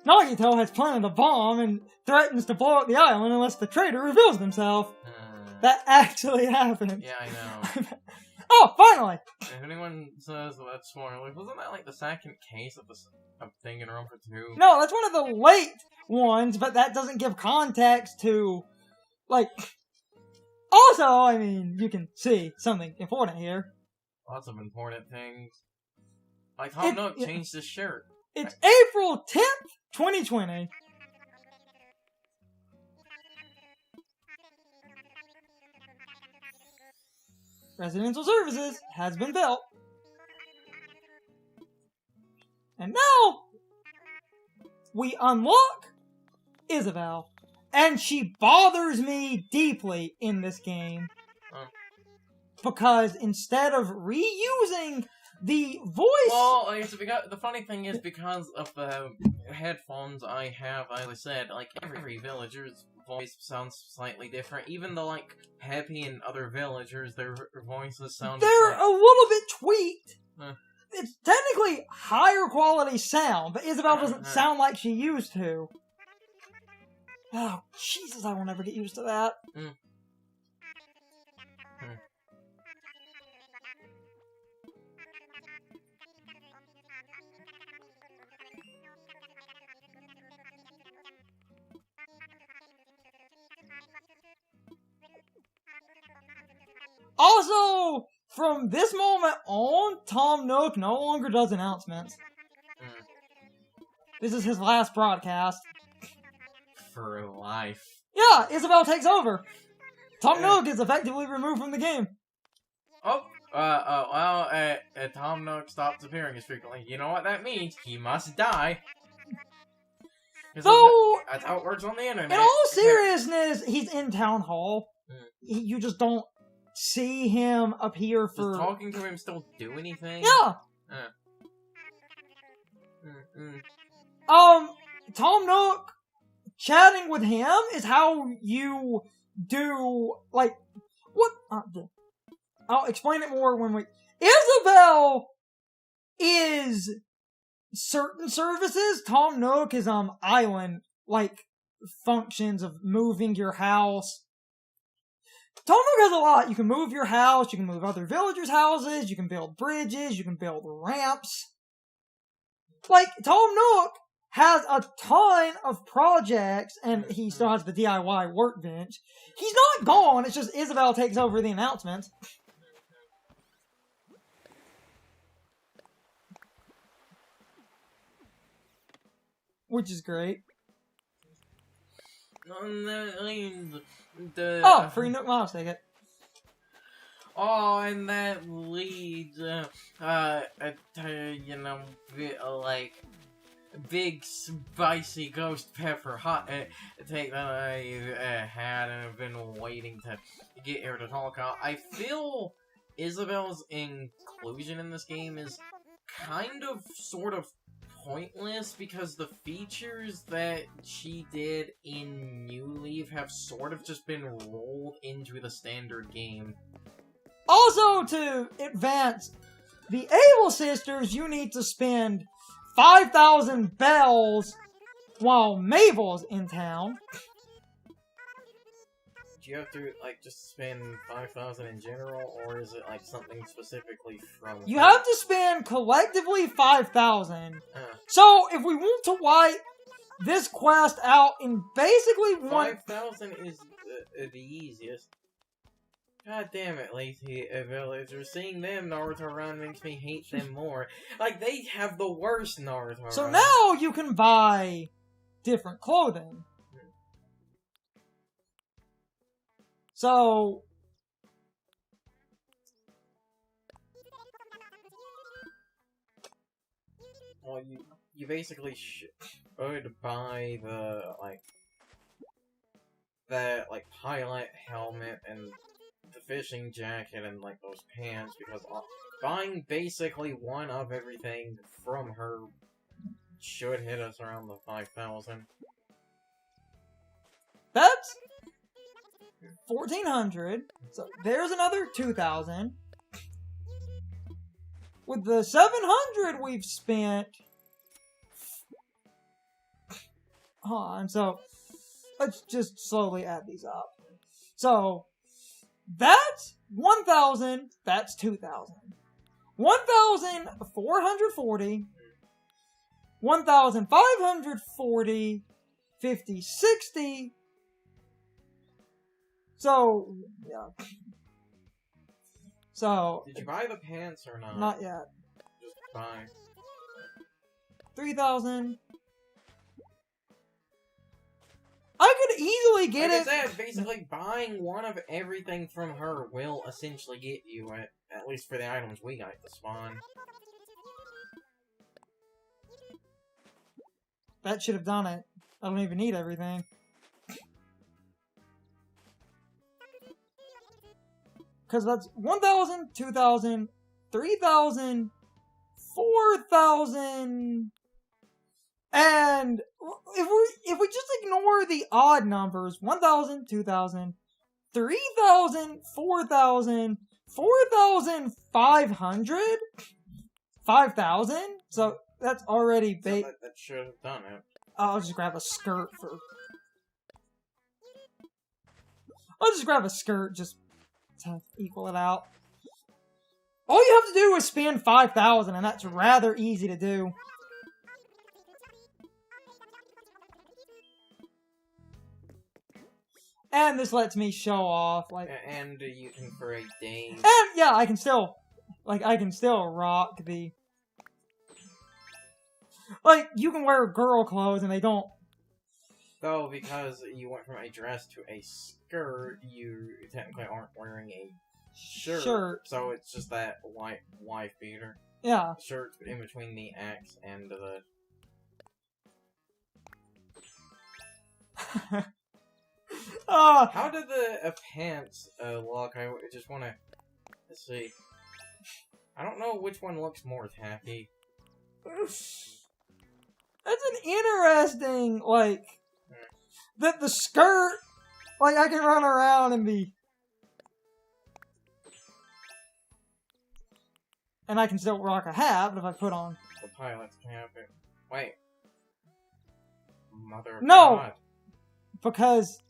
Nagito has planted a bomb and threatens to blow up the island unless the traitor reveals himself. That actually happened. Yeah, I know. Oh, finally! If anyone says that's more, like, wasn't that like the second case of this thing in Rome for 2? No, that's one of the late ones, but that doesn't give context to, like... Also, I mean, you can see something important here. Lots of important things. Like, Tom Nook changed his shirt. It's April 10th, 2020. Residential services has been built. And now, we unlock Isabelle. And she bothers me deeply in this game. Because instead of reusing the voice... Well, the funny thing is, because of the headphones I have, as I said, like, every villager's voice sounds slightly different. Even though, like, Happy and other villagers, their voices sound... They're a little bit tweaked. It's technically higher quality sound, but Isabelle doesn't sound like she used to. Oh, Jesus, I will never get used to that. Also, from this moment on, Tom Nook no longer does announcements. This is his last broadcast. For life. Yeah, Isabelle takes over. Tom Nook is effectively removed from the game. Tom Nook stops appearing as frequently. You know what that means? He must die. So, that's how it works on the internet. In all seriousness, he's in Town Hall. You just don't see him appear for... Does talking to him still do anything? Yeah! Tom Nook chatting with him is how you do, like, what? I'll explain it more when we... Isabelle is certain services. Tom Nook is, island, like, functions of moving your house. Tom Nook has a lot. You can move your house, you can move other villagers' houses, you can build bridges, you can build ramps. Like, Tom Nook has a ton of projects, and he still has the DIY workbench. He's not gone, it's just Isabelle takes over the announcements. Which is great. Free Nook Miles ticket. Oh, and that leads, like, big spicy ghost pepper hot take that I had and have been waiting to get here to talk about. I feel Isabelle's inclusion in this game is kind of, sort of pointless because the features that she did in New Leaf have sort of just been rolled into the standard game. Also, to advance the Able Sisters, you need to spend 5,000 bells while Mabel's in town. Do you have to, like, just spend 5,000 in general, or is it, like, something specifically from... You have to spend collectively 5,000. So, if we want to wipe this quest out in basically 5,000 is the easiest. God damn it, lazy villagers. Seeing them Naruto run makes me hate them more. Like, they have the worst Naruto So run. now you can buy different clothing. So... Well, you basically should buy the, pilot helmet and the fishing jacket and, like, those pants, because buying basically one of everything from her should hit us around the 5,000. That's 1,400. So there's another 2,000. With the 700 we've spent, on. So let's just slowly add these up. So that's 1,000. That's 2,000. 1,440. 1,540. 50, 60. So, yeah. So. Did you buy the pants or not? Not yet. Just buy. 3,000. I could easily get like it. I said, basically buying one of everything from her will essentially get you at least for the items we got to spawn. That should have done it. I don't even need everything. Because that's 1,000, 2,000, 3,000, 4,000, and if we just ignore the odd numbers, 1,000, 2,000, 3,000, 4,000, 4,500, 5,000. So that's already that should have done it. I'll just grab a skirt for. I'll just grab a skirt just to equal it out. All you have to do is spend 5,000, and that's rather easy to do. And this lets me show off, like, and you can for a day. And yeah, I can still rock the. Like, you can wear girl clothes, and they don't. Though, because you went from a dress to a skirt, you technically aren't wearing a shirt. So it's just that wife beater. Yeah. Shirt in between the X and the. How did the pants look? I just want to. Let's see. I don't know which one looks more tacky. That's an interesting, like, that the skirt, like, I can run around and be, and I can still rock a hat, but if I put on the pilot's cap. Wait. Mother of no, God. Because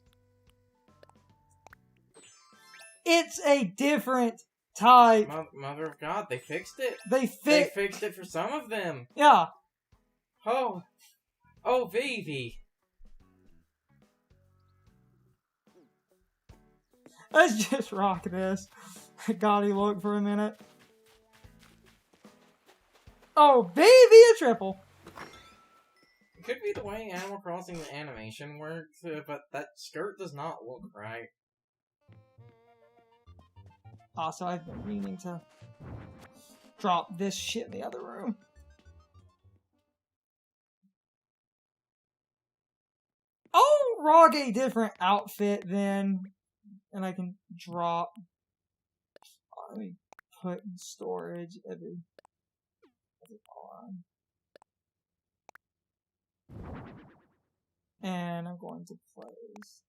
it's a different type. Mother of God, they fixed it. They fixed it for some of them. Yeah. Oh, baby. Let's just rock this. Gaudy look for a minute. Oh, baby, a triple. It could be the way Animal Crossing the animation works, but that skirt does not look right. Also, I've been meaning to drop this shit in the other room. I'll rock a different outfit then, and I can drop. Let me put in storage every on. And I'm going to place.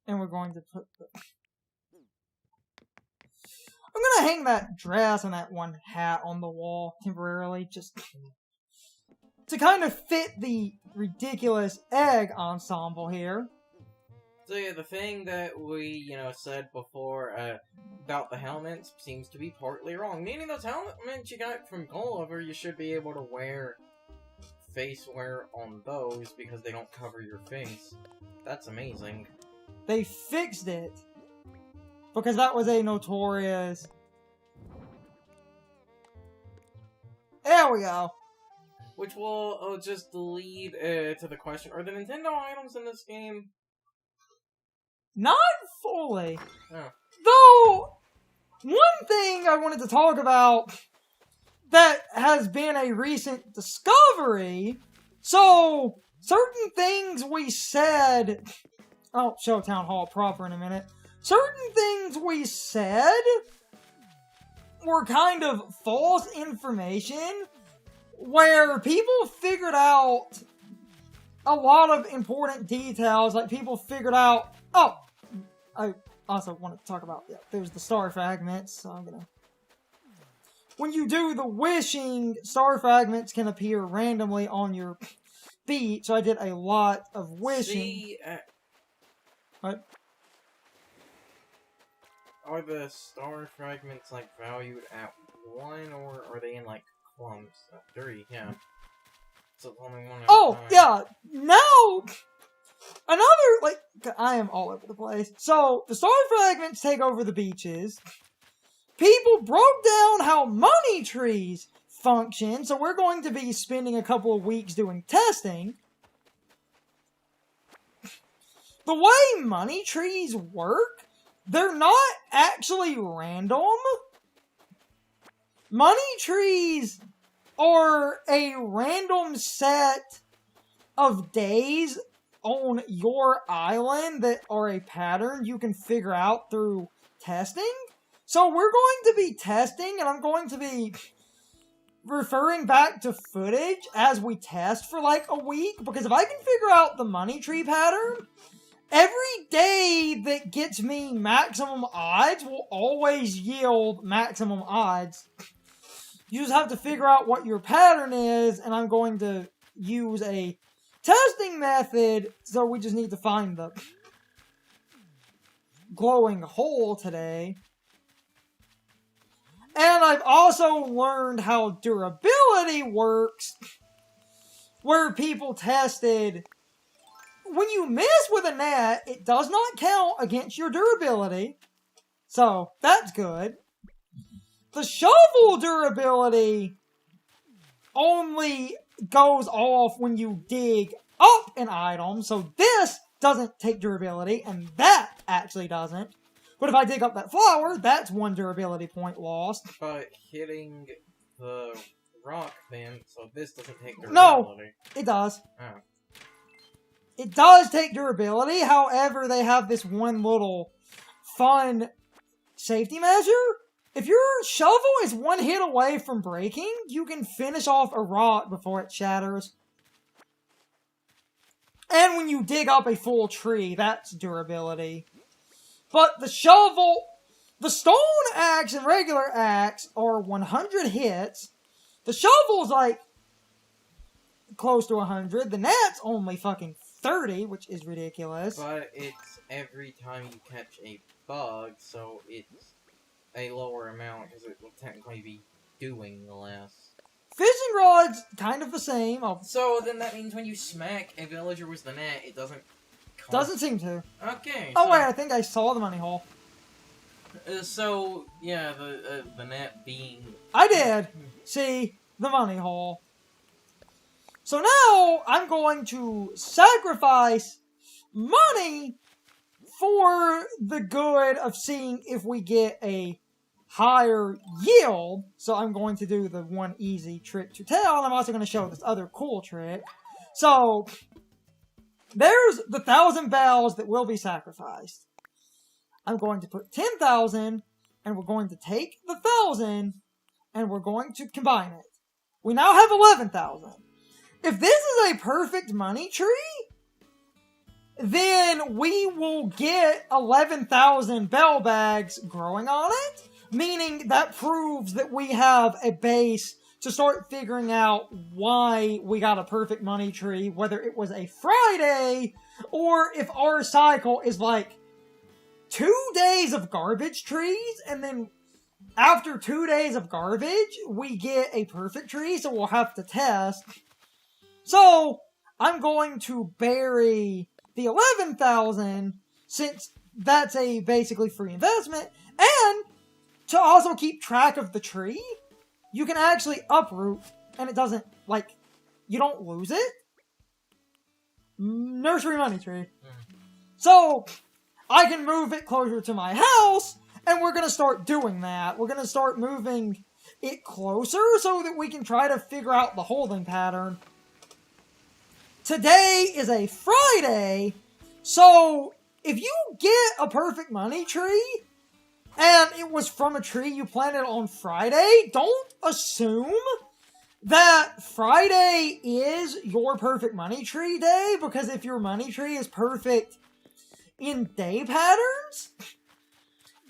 And we're going to put the. I'm gonna hang that dress and that one hat on the wall temporarily, just to kind of fit the ridiculous egg ensemble here. So yeah, the thing that we, said before about the helmets seems to be partly wrong. Meaning those helmets you got from Gulliver, you should be able to wear face wear on those because they don't cover your face. That's amazing. They fixed it. Because that was a notorious... There we go. Which will just lead to the question, are the Nintendo items in this game? Not fully. Oh. Though, one thing I wanted to talk about that has been a recent discovery, so certain things we said... I'll show Town Hall proper in a minute. Certain things we said were kind of false information, where people figured out a lot of important details, like people figured out... Oh! I also wanted to talk about... Yeah, there's the star fragments, so I'm gonna... When you do the wishing, star fragments can appear randomly on your beat, so I did a lot of wishing. See, What? are the star fragments, like, valued at 1, or are they in, like, clumps? 3, yeah. So it's only one at a time. Yeah! Now, another, like, I am all over the place. So, the star fragments take over the beaches. People broke down how money trees function, so we're going to be spending a couple of weeks doing testing. The way money trees work, they're not actually random. Money trees are a random set of days on your island that are a pattern you can figure out through testing. So we're going to be testing, and I'm going to be referring back to footage as we test for like a week, because if I can figure out the money tree pattern, every day that gets me maximum odds will always yield maximum odds. You just have to figure out what your pattern is, and I'm going to use a testing method, so we just need to find the glowing hole today. And I've also learned how durability works, where people tested, when you miss with a net, it does not count against your durability. So, that's good. The shovel durability only goes off when you dig up an item, so this doesn't take durability, and that actually doesn't. But if I dig up that flower, that's 1 durability point lost. But hitting the rock, then, so this doesn't take durability. No, it does. Oh. It does take durability, however, they have this one little fun safety measure. If your shovel is 1 hit away from breaking, you can finish off a rock before it shatters. And when you dig up a full tree, that's durability. But the shovel, the stone axe and regular axe are 100 hits. The shovel's like close to 100. The net's only fucking 30, which is ridiculous. But it's every time you catch a bug, so it's a lower amount, because it will technically be doing less. Fishing rod's kind of the same. So then that means when you smack a villager with the net, it doesn't Doesn't seem to. Okay. Oh so, wait, I think I saw the money hole. So yeah, the net being. I did see the money hole. So now I'm going to sacrifice money for the good of seeing if we get a higher yield. So I'm going to do the one easy trick to tell, and I'm also going to show this other cool trick. So there's the 1,000 bells that will be sacrificed. I'm going to put 10,000, and we're going to take the 1,000, and we're going to combine it. We now have 11,000. If this is a perfect money tree, then we will get 11,000 bell bags growing on it, meaning that proves that we have a base to start figuring out why we got a perfect money tree, whether it was a Friday, or if our cycle is like 2 days of garbage trees, and then after 2 days of garbage, we get a perfect tree, so we'll have to test. So, I'm going to bury the 11,000, since that's a basically free investment, and to also keep track of the tree, you can actually uproot, and it doesn't, like, you don't lose it. Nursery money tree. So, I can move it closer to my house, and we're going to start doing that. We're going to start moving it closer so that we can try to figure out the holding pattern. Today is a Friday, so if you get a perfect money tree, and it was from a tree you planted on Friday, don't assume that Friday is your perfect money tree day, because if your money tree is perfect in day patterns,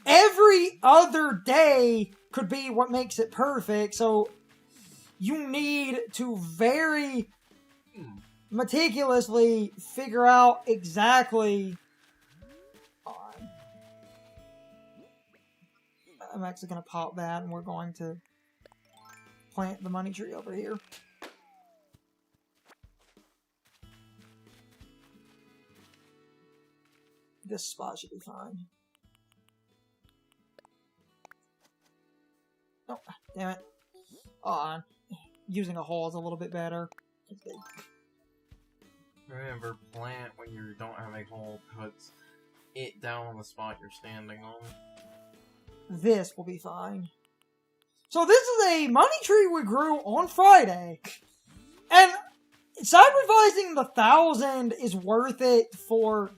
every other day could be what makes it perfect, so you need to vary meticulously figure out exactly... I'm actually going to pop that, and we're going to plant the money tree over here. This spot should be fine. Oh, damn it. I'm using a hole is a little bit better. Remember, plant when you don't have a hole puts it down on the spot you're standing on. This will be fine. So this is a money tree we grew on Friday. And sacrificing the 1,000 is worth it for...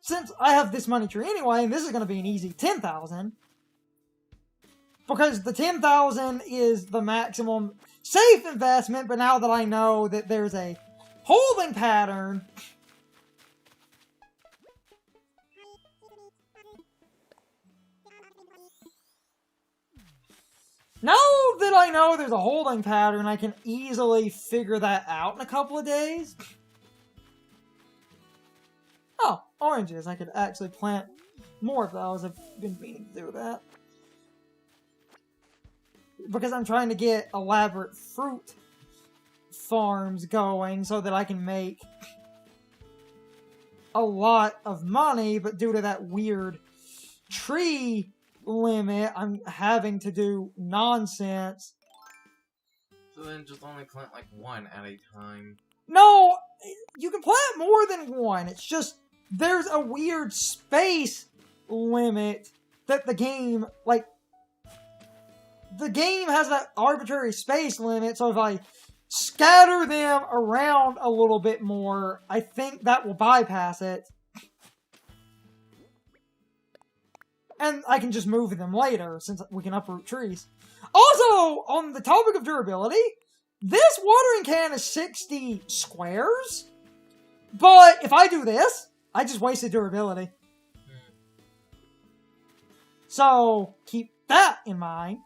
Since I have this money tree anyway, and this is going to be an easy 10,000. Because the 10,000 is the maximum safe investment, but now that I know that there's a holding pattern... Now that I know there's a holding pattern, I can easily figure that out in a couple of days. Oh, oranges. I could actually plant more of those. I've been meaning to do that. Because I'm trying to get elaborate fruit farms going so that I can make a lot of money, but due to that weird tree limit, I'm having to do nonsense. So then just only plant like one at a time. No, you can plant more than one. It's just there's a weird space limit that the game, like, the game has that arbitrary space limit, so if I scatter them around a little bit more, I think that will bypass it. And I can just move them later, since we can uproot trees. Also, on the topic of durability, this watering can is 60 squares. But if I do this, I just wasted durability. So, keep that in mind.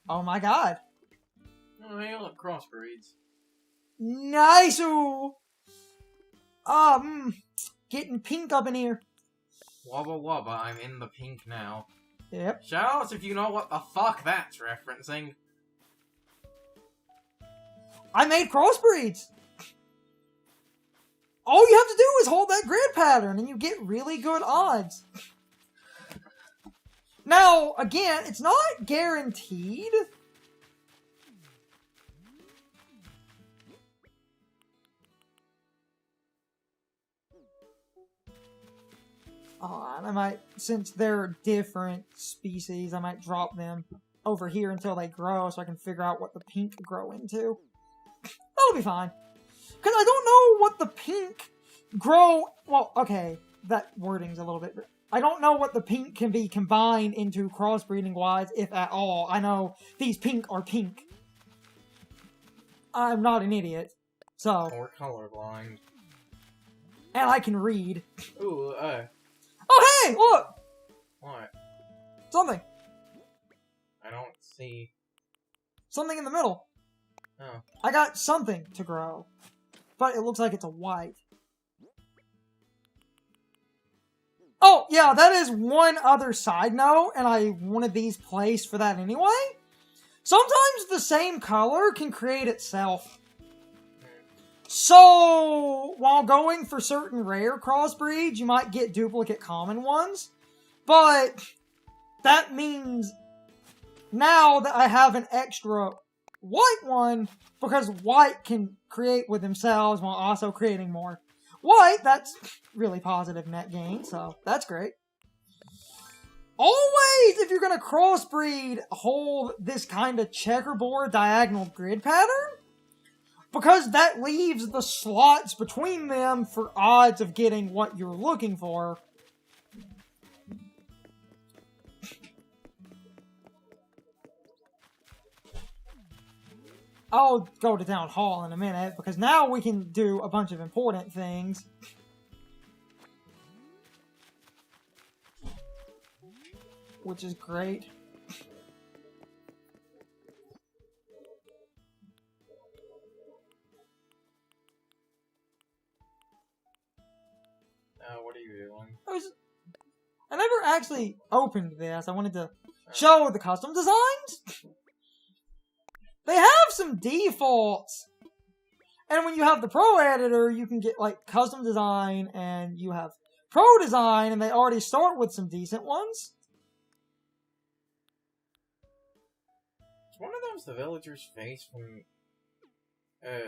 Oh my god. Oh, hey, look, crossbreeds. Nice-oo! Getting pink up in here. Wubba wubba, I'm in the pink now. Yep. Shout out if you know what the fuck that's referencing. I made crossbreeds! All you have to do is hold that grid pattern and you get really good odds. Now, again, it's not guaranteed. I might, since they're different species, I might drop them over here until they grow so I can figure out what the pink grow into. That'll be fine. Because I don't know what the pink grow... Well, okay, that wording's a little bit... I don't know what the pink can be combined into crossbreeding-wise, if at all. I know these pink are pink. I'm not an idiot, so... Or colorblind. And I can read. Ooh, Oh, hey! Look! What? Something. I don't see... Something in the middle. Oh. I got something to grow. But it looks like it's a white. Oh, yeah, that is one other side note, and I wanted these placed for that anyway. Sometimes the same color can create itself. So, while going for certain rare crossbreeds, you might get duplicate common ones. But that means now that I have an extra white one, because white can create with themselves while also creating more white, that's really positive net gain, so that's great. Always, if you're going to crossbreed, hold this kind of checkerboard diagonal grid pattern, because that leaves the slots between them for odds of getting what you're looking for. I'll go to Town Hall in a minute, because now we can do a bunch of important things. Which is great. actually opened this. I wanted to show the custom designs. They have some defaults. And when you have the Pro Editor, you can get, like, custom design, and you have Pro Design, and they already start with some decent ones. Is one of those the villager's face from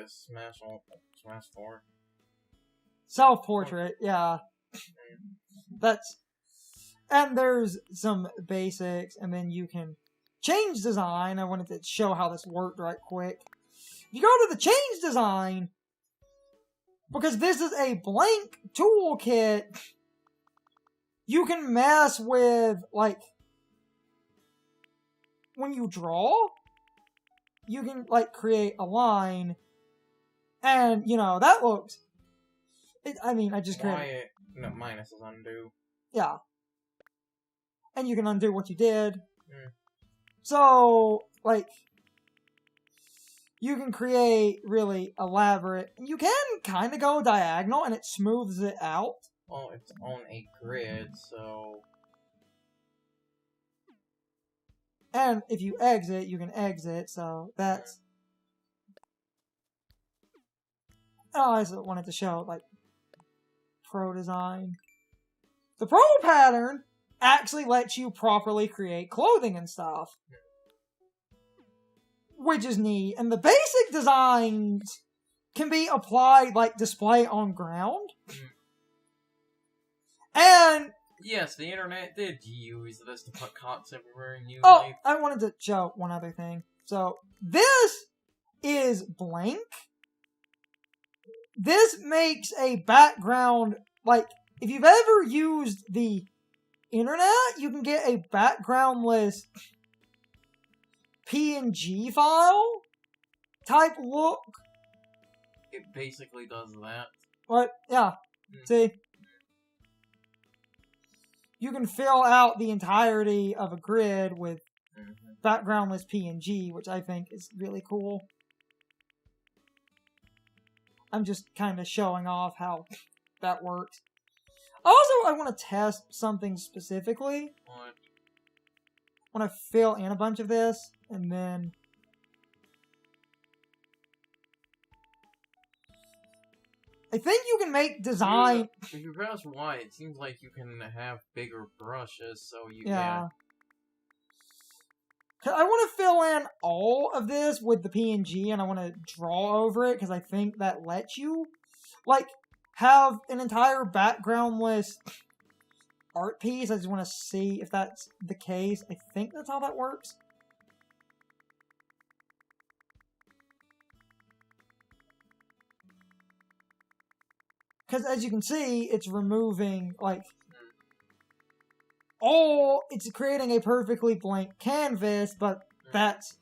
Smash 4? Self-portrait, yeah. And there's some basics, and then you can change design. I wanted to show how this worked right quick. You go to the change design, because this is a blank toolkit, you can mess with, like, when you draw, you can, like, create a line, and, you know, that looks, I just created... No, minus is undo. Yeah. And you can undo what you did. So, like, you can create really elaborate... You can kind of go diagonal, and it smooths it out. Well, it's on a grid, so... And if you exit, you can exit, so that's... Oh, I just wanted to show, like, Pro Design. The Pro pattern actually lets you properly create clothing and stuff. Which is neat. And the basic designs can be applied, like, display on ground. And... Yes, the internet did use this to put cots everywhere in you. Oh, I wanted to show one other thing. So, this is blank. This makes a background, like, if you've ever used the internet, you can get a backgroundless PNG file type look. It basically does that. What? Yeah. See? You can fill out the entirety of a grid with backgroundless PNG, which I think is really cool. I'm just kind of showing off how that works. Also, I want to test something specifically. What? I want to fill in a bunch of this, and then... I think you can make design... If you press Y, it seems like you can have bigger brushes, so you yeah. I want to fill in all of this with the PNG, and I want to draw over it, because I think that lets you, like, have an entire backgroundless art piece. I just want to see if that's the case. I think that's how that works. Because as you can see, it's removing, like, it's creating a perfectly blank canvas, but that's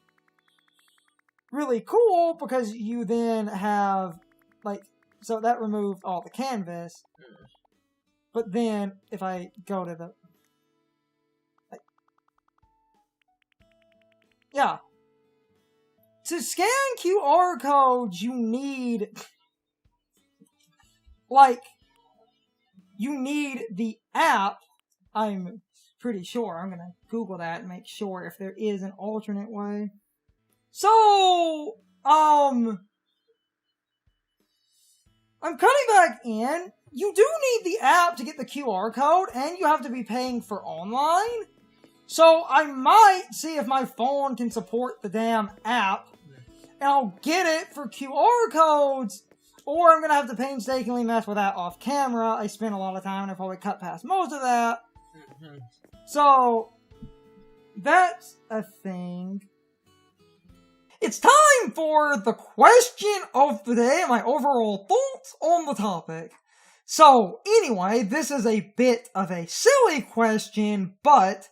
really cool because you then have, like, so that removed all the canvas. But then, if I go to the, like, yeah. To scan QR codes, you need, like, you need the app. I'm pretty sure. I'm gonna Google that and make sure if there is an alternate way. So, I'm cutting back in. You do need the app to get the QR code, and you have to be paying for online. So, I might see if my phone can support the damn app, and I'll get it for QR codes, or I'm gonna have to painstakingly mess with that off camera. I spent a lot of time, and I probably cut past most of that. So, that's a thing. It's time for the question of the day and my overall thoughts on the topic. So, anyway, this is a bit of a silly question, but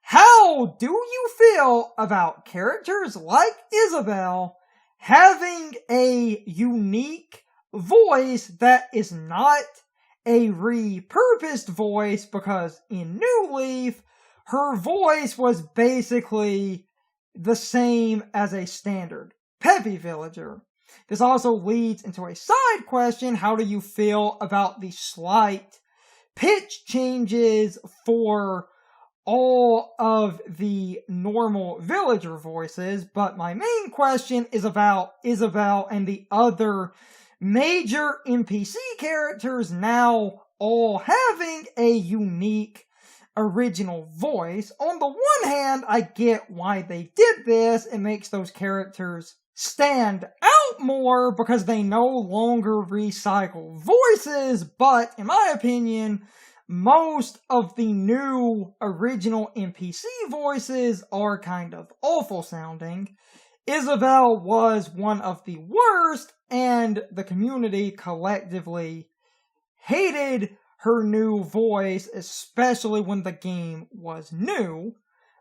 how do you feel about characters like Isabelle having a unique voice that is not a repurposed voice, because in New Leaf, her voice was basically the same as a standard Peppy villager. This also leads into a side question: how do you feel about the slight pitch changes for all of the normal villager voices, but my main question is about Isabelle and the other major NPC characters now all having a unique original voice. On the one hand, I get why they did this. It makes those characters stand out more because they no longer recycle voices, but in my opinion, most of the new original NPC voices are kind of awful sounding. Isabelle was one of the worst, and the community collectively hated her new voice, especially when the game was new.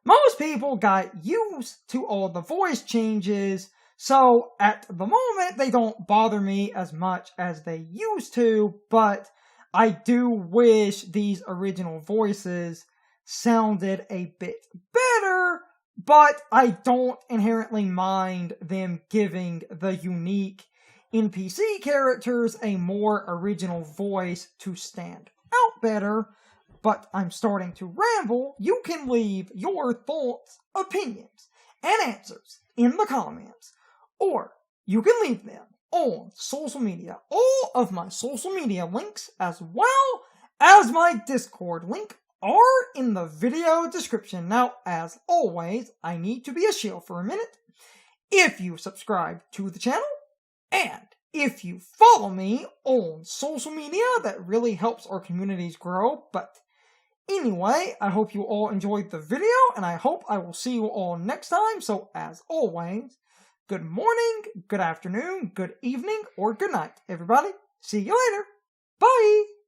Most people got used to all the voice changes, so at the moment they don't bother me as much as they used to, but I do wish these original voices sounded a bit better, but I don't inherently mind them giving the unique NPC characters a more original voice to stand out better. But I'm starting to ramble. You can leave your thoughts, opinions, and answers in the comments, or you can leave them on social media. All of my social media links, as well as my Discord link, are in the video description. Now, as always, I need to be a shield for a minute. If you subscribe to the channel, and if you follow me on social media, that really helps our communities grow. But anyway, I hope you all enjoyed the video, and I hope I will see you all next time. So, as always, good morning, good afternoon, good evening, or good night, everybody. See you later. Bye!